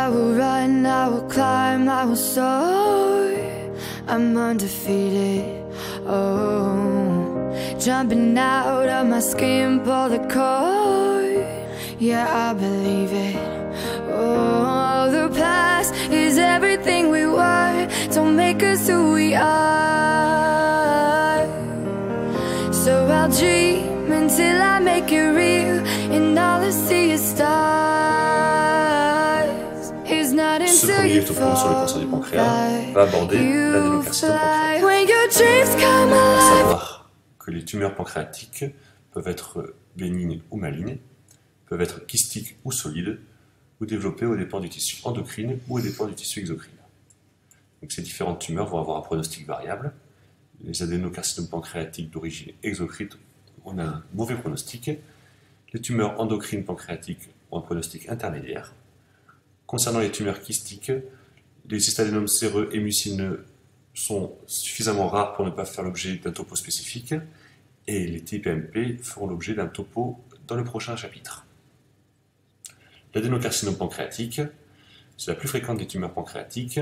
I will run, I will climb, I will soar. I'm undefeated, oh. Jumping out of my skin, pull the cord. Yeah, I believe it. Oh, the past is everything we were. Don't make us who we are. So I'll dream until I make it real, and all I see is stars. It's not until you fall sur le cancer du pancréas va aborder l'adénocarcinome pancréatique. when your dreams come À alive. savoir que les tumeurs pancréatiques peuvent être bénignes ou malignes, peuvent être kystiques ou solides, ou développées au dépend du tissu endocrine ou au dépend du tissu exocrine. Donc ces différentes tumeurs vont avoir un pronostic variable. Les adénocarcinomes pancréatiques d'origine exocrine ont un mauvais pronostic. Les tumeurs endocrines pancréatiques ont un pronostic intermédiaire. Concernant les tumeurs kystiques, les cystadénomes séreux et mucineux sont suffisamment rares pour ne pas faire l'objet d'un topo spécifique, et les TPMP feront l'objet d'un topo dans le prochain chapitre. L'adénocarcinome pancréatique, c'est la plus fréquente des tumeurs pancréatiques,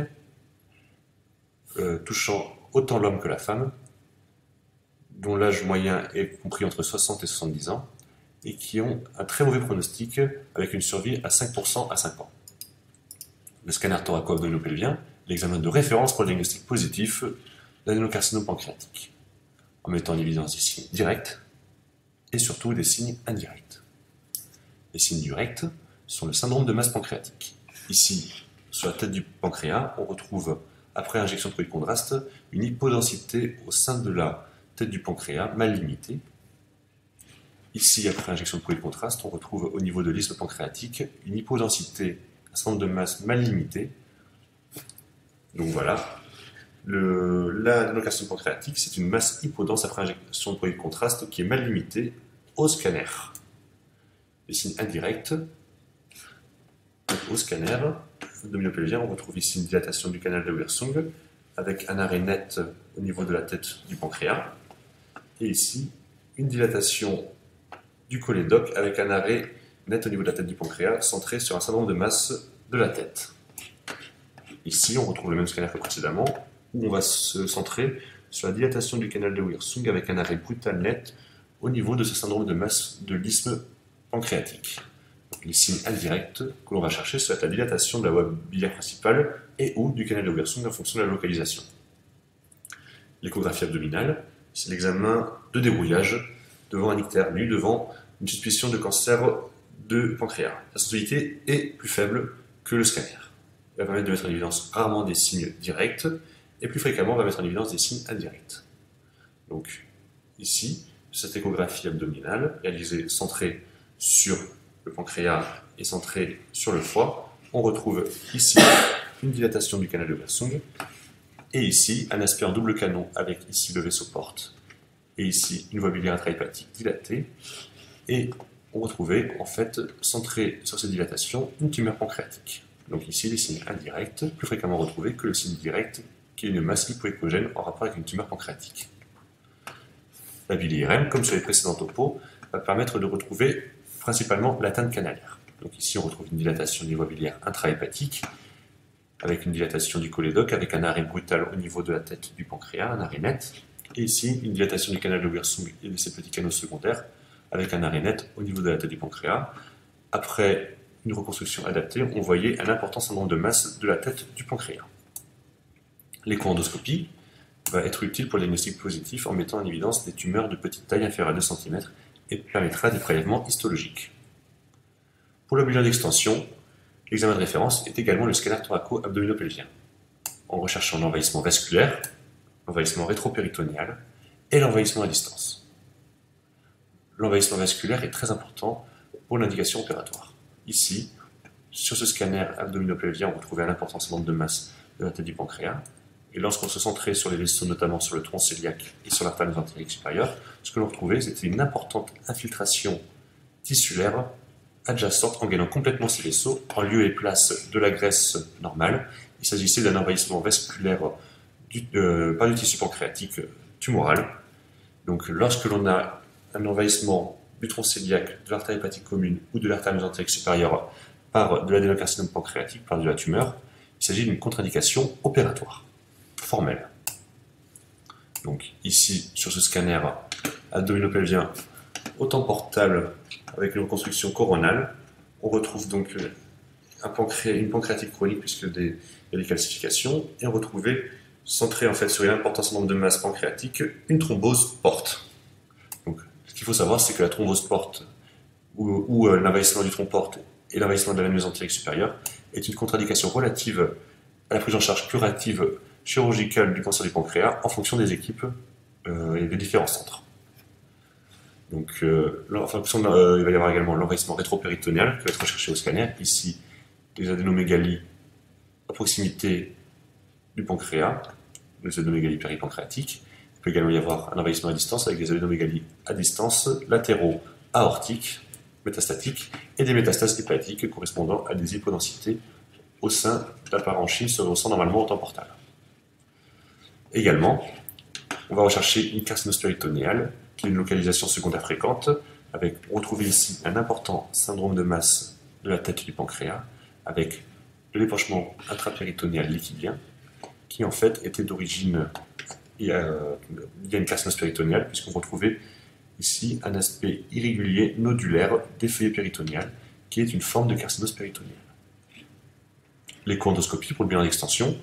touchant autant l'homme que la femme, dont l'âge moyen est compris entre 60 et 70 ans, et qui ont un très mauvais pronostic avec une survie à 5% à 5 ans. Le scanner thoraco-abdominopelvien, l'examen de référence pour le diagnostic positif d'adénocarcinome pancréatique, en mettant en évidence des signes directs et surtout des signes indirects. Les signes directs sont le syndrome de masse pancréatique. Ici, sur la tête du pancréas, on retrouve, après injection de produit de contraste, une hypodensité au sein de la tête du pancréas mal limitée. Ici, après injection de produit de contraste, on retrouve au niveau de l'isthme pancréatique une hypodensité, un centre de masse mal limité. Donc voilà, l'adénocarcinome pancréatique, c'est une masse hypodense après injection de produit de contraste qui est mal limitée au scanner. Les signes indirects, au scanner abdominopelvien, on retrouve ici une dilatation du canal de Wirsung avec un arrêt net au niveau de la tête du pancréas, et ici une dilatation du cholédoque avec un arrêt net au niveau de la tête du pancréas centré sur un syndrome de masse de la tête. Ici, on retrouve le même scanner que précédemment, où on va se centrer sur la dilatation du canal de Wirsung avec un arrêt brutal net au niveau de ce syndrome de masse de l'isthme pancréatique. Donc, les signes indirects que l'on va chercher, c'est la dilatation de la voie biliaire principale et ou du canal de Wirsung en fonction de la localisation. L'échographie abdominale, c'est l'examen de débrouillage devant un ictère nu, devant une suspicion de cancer de pancréas. La sensibilité est plus faible que le scanner. Elle va permettre de mettre en évidence rarement des signes directs, et plus fréquemment, on va mettre en évidence des signes indirects. Donc, ici, cette échographie abdominale, réalisée centrée sur le pancréas et centrée sur le foie, on retrouve ici une dilatation du canal de Wirsung, et ici un aspect en double canon avec ici le vaisseau porte, et ici une voie biliaire intrahépatique dilatée, et on retrouvait en fait, centré sur cette dilatation, une tumeur pancréatique. Donc ici, les signes indirects, plus fréquemment retrouvés que le signe direct, qui est une masse hypoéchogène en rapport avec une tumeur pancréatique. La bile-IRM, comme sur les précédents topos, va permettre de retrouver principalement l'atteinte canalaire. Donc ici, on retrouve une dilatation des voies biliaires intrahépatique, avec une dilatation du cholédoque, avec un arrêt brutal au niveau de la tête du pancréas, un arrêt net, et ici, une dilatation du canal de Wirsung et de ses petits canaux secondaires, avec un arrêt net au niveau de la tête du pancréas. Après une reconstruction adaptée, on voyait un important syndrome de masse de la tête du pancréas. L'écho-endoscopie va être utile pour le diagnostic positif en mettant en évidence des tumeurs de petite taille inférieure à 2 cm et permettra des prélèvements histologiques. Pour le bilan d'extension, l'examen de référence est également le scanner thoraco-abdominopelvien, en recherchant l'envahissement vasculaire, l'envahissement rétropéritonéal et l'envahissement à distance. L'envahissement vasculaire est très important pour l'indication opératoire. Ici, sur ce scanner abdominopelvien, on retrouvait un important syndrome de masse de la tête du pancréas. Et lorsqu'on se centrait sur les vaisseaux, notamment sur le tronc cœliaque et sur l'artère mésentérique supérieure, ce que l'on retrouvait, c'était une importante infiltration tissulaire adjacente en gagnant complètement ces vaisseaux en lieu et place de la graisse normale. Il s'agissait d'un envahissement vasculaire par du tissu pancréatique tumoral. Donc lorsque l'on a un envahissement du tronc cœliaque, de l'artère hépatique commune ou de l'artère mésentérique supérieure par de l'adénocarcinome pancréatique, par de la tumeur, il s'agit d'une contre-indication opératoire, formelle. Donc ici, sur ce scanner abdominopelvien au temps portable avec une reconstruction coronale, on retrouve donc une pancréatite chronique puisque il y a des calcifications, et on retrouvait, centré en fait sur une importance nombre de masse pancréatique, une thrombose porte. Donc ce qu'il faut savoir, c'est que la thrombose porte, ou l'envahissement du tronc porte et l'envahissement de la veine mésentérique supérieure, est une contre-indication relative à la prise en charge curative chirurgicale du cancer du pancréas en fonction des équipes et des différents centres. Donc, il va y avoir également l'envahissement rétropéritonéal qui va être recherché au scanner. Ici, des adénomégalies à proximité du pancréas, des adénomégalies péripancréatiques. Il peut également y avoir un envahissement à distance avec des adénomégalies à distance latéraux aortiques, métastatiques, et des métastases hépatiques correspondant à des hypodensités au sein de la parenchyme se ressent normalement au temps portable. Également, on va rechercher une carcinose péritonéale, qui est une localisation secondaire fréquente, avec, on retrouve ici un important syndrome de masse de la tête du pancréas, avec de l'épanchement intrapéritonéal liquidien, qui en fait était d'origine, il y a une carcinose péritonéale, puisqu'on retrouvait ici un aspect irrégulier nodulaire d'effeuillé péritonéal, qui est une forme de carcinose péritonéale. L'échoendoscopie pour le bilan d'extension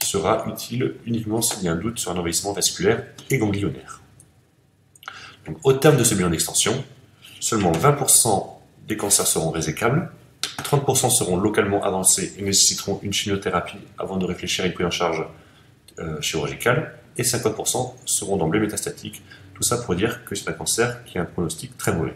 sera utile uniquement s'il y a un doute sur un envahissement vasculaire et ganglionnaire. Donc, au terme de ce bilan d'extension, seulement 20% des cancers seront résécables, 30% seront localement avancés et nécessiteront une chimiothérapie avant de réfléchir à une prise en charge chirurgicale, et 50% seront d'emblée métastatiques. Tout ça pour dire que c'est un cancer qui a un pronostic très mauvais.